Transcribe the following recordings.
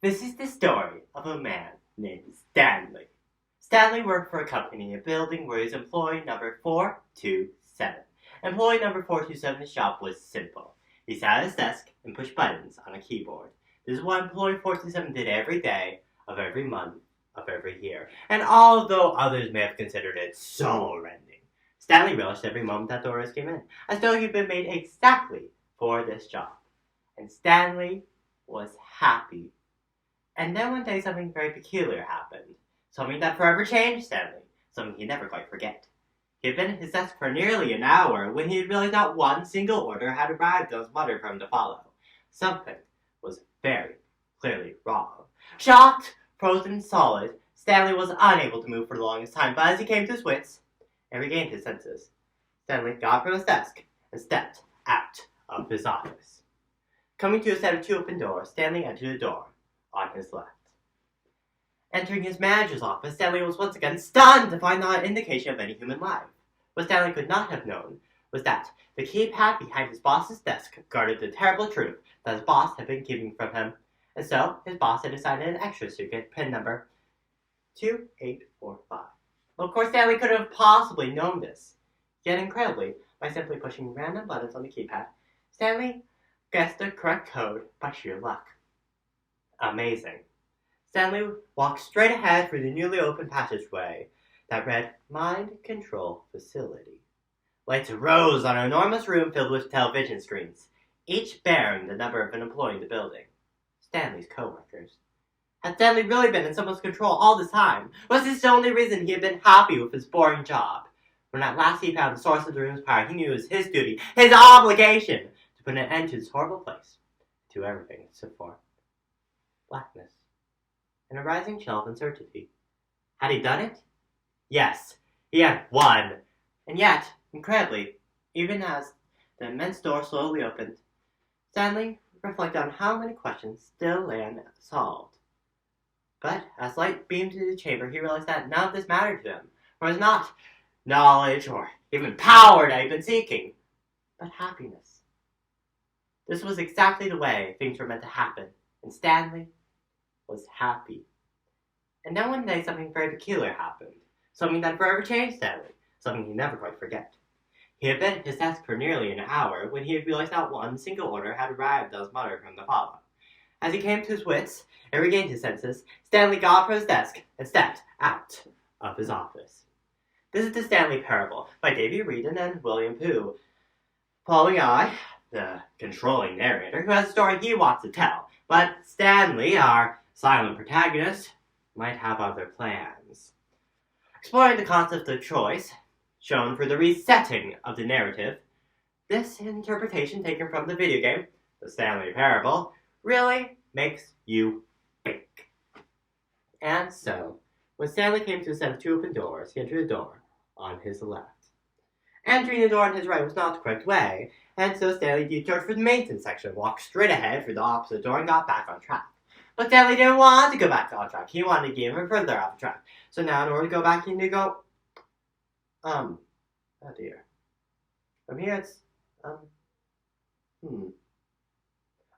This is the story of a man named Stanley. Stanley worked for a company in a building where he was employee number 427. Employee number 427's job was simple. He sat at his desk and pushed buttons on a keyboard. This is what employee 427 did every day of every month of every year. And although others may have considered it soul-rending, Stanley relished every moment that Doris came in, as though he'd been made exactly for this job. And Stanley was happy. And then one day something very peculiar happened. Something that forever changed Stanley. Something he'd never quite forget. He had been at his desk for nearly an hour when he had realized not one single order had arrived on his mother for him to follow. Something was very clearly wrong. Shocked, frozen solid, Stanley was unable to move for the longest time, but as he came to his wits and regained his senses, Stanley got from his desk and stepped out of his office. Coming to a set of two open doors, Stanley entered the door on his left. Entering his manager's office, Stanley was once again stunned to find not an indication of any human life. What Stanley could not have known was that the keypad behind his boss's desk guarded the terrible truth that his boss had been keeping from him, and so his boss had assigned an extra secret PIN number 2845. Well, of course, Stanley couldn't have possibly known this. Yet, incredibly, by simply pushing random buttons on the keypad, Stanley guessed the correct code by sheer luck. Amazing. Stanley walked straight ahead through the newly opened passageway that read Mind Control Facility. Lights rose on an enormous room filled with television screens, each bearing the number of an employee in the building. Stanley's co-workers. Had Stanley really been in someone's control all this time? Was this the only reason he had been happy with his boring job? When at last he found the source of the room's power, he knew it was his duty, his obligation, to put an end to this horrible place, to everything except for blackness and a rising chill of uncertainty. Had he done it? Yes, he had won. And yet, incredibly, even as the immense door slowly opened, Stanley reflected on how many questions still lay unsolved. But as light beamed into the chamber, he realized that none of this mattered to him, for it was not knowledge or even power that he had been seeking, but happiness. This was exactly the way things were meant to happen, and Stanley was happy. And then one day something very peculiar happened. Something that forever changed Stanley. Something he'd never quite forget. He had been at his desk for nearly an hour when he had realized not one single order had arrived on his mother from the follow. As he came to his wits and regained his senses, Stanley got up from his desk and stepped out of his office. This is the Stanley Parable by Davy Reedon and William Pooh. Following I, the controlling narrator, who has a story he wants to tell, but Stanley, our silent protagonist, might have other plans. Exploring the concept of choice, shown for the resetting of the narrative, this interpretation taken from the video game, the Stanley Parable, really makes you think. And so, when Stanley came to a set of two open doors, he entered the door on his left. Entering the door on his right was not the correct way, and so Stanley detoured for the maintenance section, walked straight ahead through the opposite door, and got back on track. But Stanley didn't want to go back on track. He wanted to get even further off track. So now, in order to go back, he need to go, oh dear. From here, it's,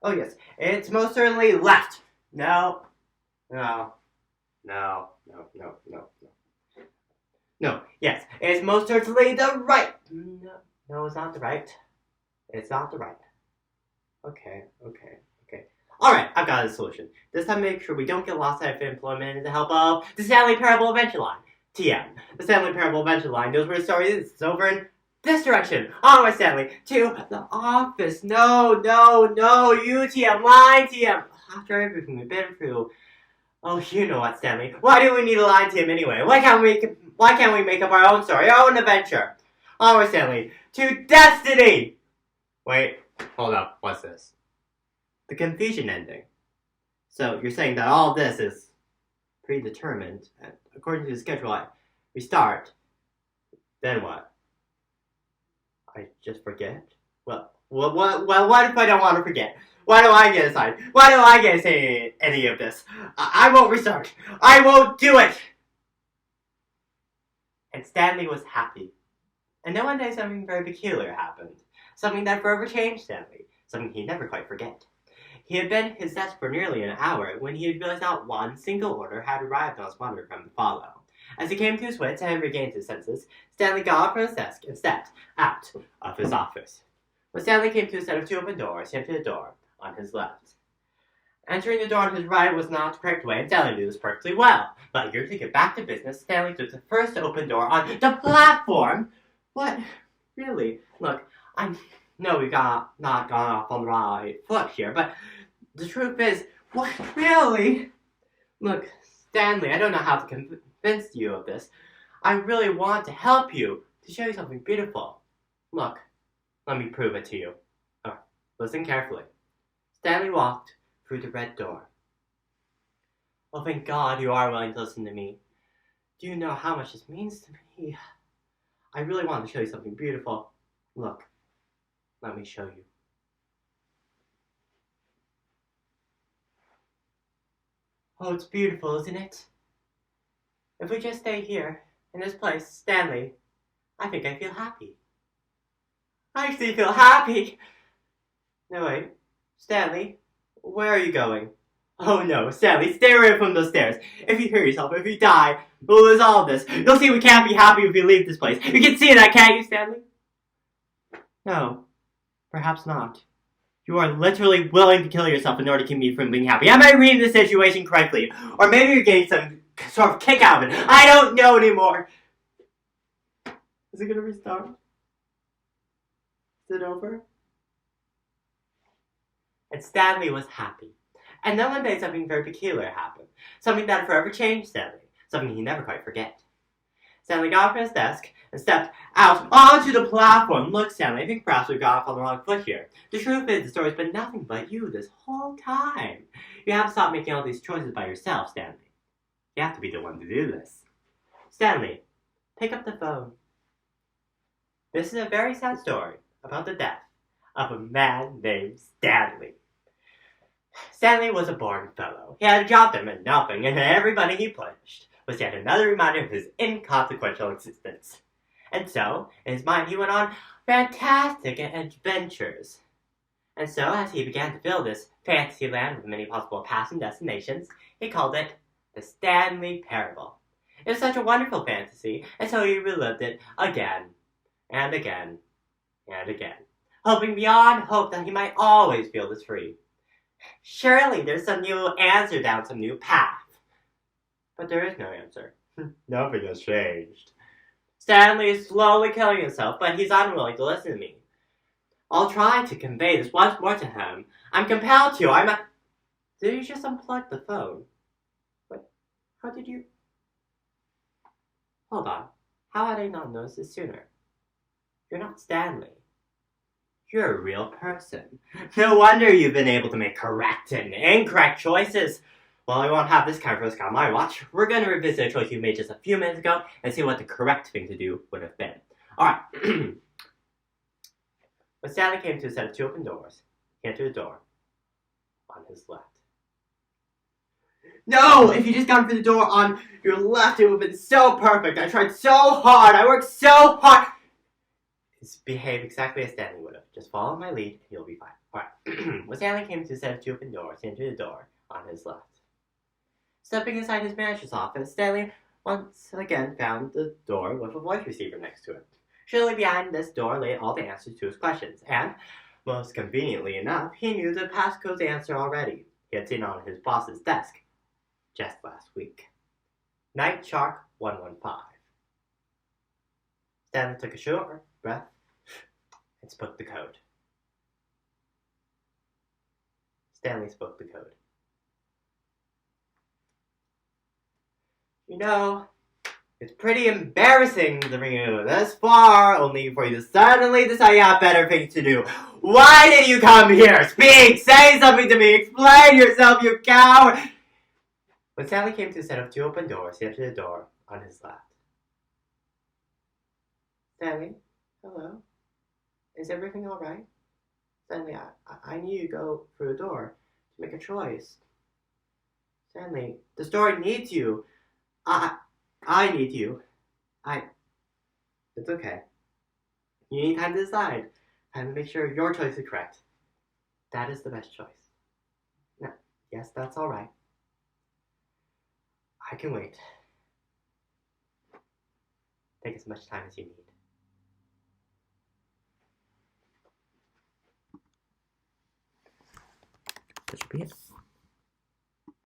Oh yes, it's most certainly left. No, yes, it's most certainly the right. No, it's not the right. It's not the right. Okay. Alright, I've got a solution. This time make sure we don't get lost out of employment with the help of the Stanley Parable Adventure Line. TM. The Stanley Parable Adventure Line knows where the story is. It's over in this direction. Onward, Stanley. To the office. No, you TM. Line TM. After everything we've been through. Oh, you know what, Stanley. Why do we need a line TM anyway? Why can't we make up our own story, our own adventure? Onward, Stanley. To destiny! Wait, hold up. What's this? The confusion ending. So you're saying that all this is predetermined, and according to the schedule, we start. Then what? I just forget? Well, what if I don't want to forget? Why do I get assigned? Why do I get to say any of this? I won't restart. I won't do it! And Stanley was happy. And then one day something very peculiar happened. Something that forever changed Stanley. Something he'd never quite forget. He had been at his desk for nearly an hour when he had realized not one single order had arrived on his monitor for him to follow. As he came to his wits and regained his senses, Stanley got up from his desk and stepped out of his office. When Stanley came to a set of 2 open doors, he entered the door on his left. Entering the door on his right was not the correct way, and Stanley knew this perfectly well. But eager to get back to business, Stanley took the first open door on the platform. What? Really? Look, I know we not gone off on the right foot here, but the truth is, what? Really? Look, Stanley, I don't know how to convince you of this. I really want to help you, to show you something beautiful. Look, let me prove it to you. Listen carefully. Stanley walked through the red door. Oh, thank God you are willing to listen to me. Do you know how much this means to me? I really want to show you something beautiful. Look, let me show you. Oh, it's beautiful, isn't it? If we just stay here, in this place, Stanley, I think I feel happy. I actually feel happy! No, wait. Stanley, where are you going? Oh no, Stanley, stay away from those stairs. If you hurt yourself, if you die, we'll lose all of this. You'll see we can't be happy if we leave this place. You can see that, can't you, Stanley? No, perhaps not. You are literally willing to kill yourself in order to keep me from being happy. Am I reading the situation correctly? Or maybe you're getting some sort of kick out of it. I don't know anymore. Is it going to restart? Is it over? And Stanley was happy. And then one day something very peculiar happened. Something that forever changed Stanley. Something he never quite forget. Stanley got up from his desk and stepped out onto the platform. Look, Stanley, I think perhaps we've got off on the wrong foot here. The truth is, the story's been nothing but you this whole time. You have to stop making all these choices by yourself, Stanley. You have to be the one to do this. Stanley, pick up the phone. This is a very sad story about the death of a man named Stanley. Stanley was a born fellow. He had a job that meant nothing, and everybody he pushed was yet another reminder of his inconsequential existence. And so, in his mind, he went on fantastic adventures. And so, as he began to fill this fantasy land with many possible passing destinations, he called it the Stanley Parable. It was such a wonderful fantasy, and so he relived it again, and again, and again, hoping beyond hope that he might always feel this free. Surely there's some new answer down some new path. But there is no answer. Nothing has changed. Stanley is slowly killing himself, but he's unwilling to listen to me. I'll try to convey this once more to him. I'm compelled to. Did you just unplug the phone? But how did you... Hold on. How had I not noticed this sooner? You're not Stanley. You're a real person. No wonder you've been able to make correct and incorrect choices. Well, I won't have this kind of risk on my watch. We're going to revisit a choice you made just a few minutes ago and see what the correct thing to do would have been. Alright. When Stanley came to a set of 2 open doors, he entered the door on his left. No! If you just gone through the door on your left, it would have been so perfect. I tried so hard. I worked so hard. Behave exactly as Stanley would have. Just follow my lead and you'll be fine. Alright. When Stanley came to a set of 2 open doors, he entered the door on his left. Stepping inside his manager's office, Stanley once again found the door with a voice receiver next to it. Surely behind this door lay all the answers to his questions, and, most conveniently enough, he knew the passcode's answer already. He had seen it on his boss's desk just last week. Night Shark 115. Stanley took a short breath and spoke the code. Stanley spoke the code. You know, it's pretty embarrassing to bring you this far, only for you to suddenly decide you have better things to do. Why did you come here? Speak! Say something to me! Explain yourself, you coward! When Stanley came to a set of 2 open doors, he entered the door on his left. Stanley? Hello? Is everything alright? Stanley, I need you to go through the door to make a choice. Stanley, the story needs you. I need you. It's okay. You need time to decide. Time to make sure your choice is correct. That is the best choice. Yes, that's all right. I can wait. Take as much time as you need. That should be it.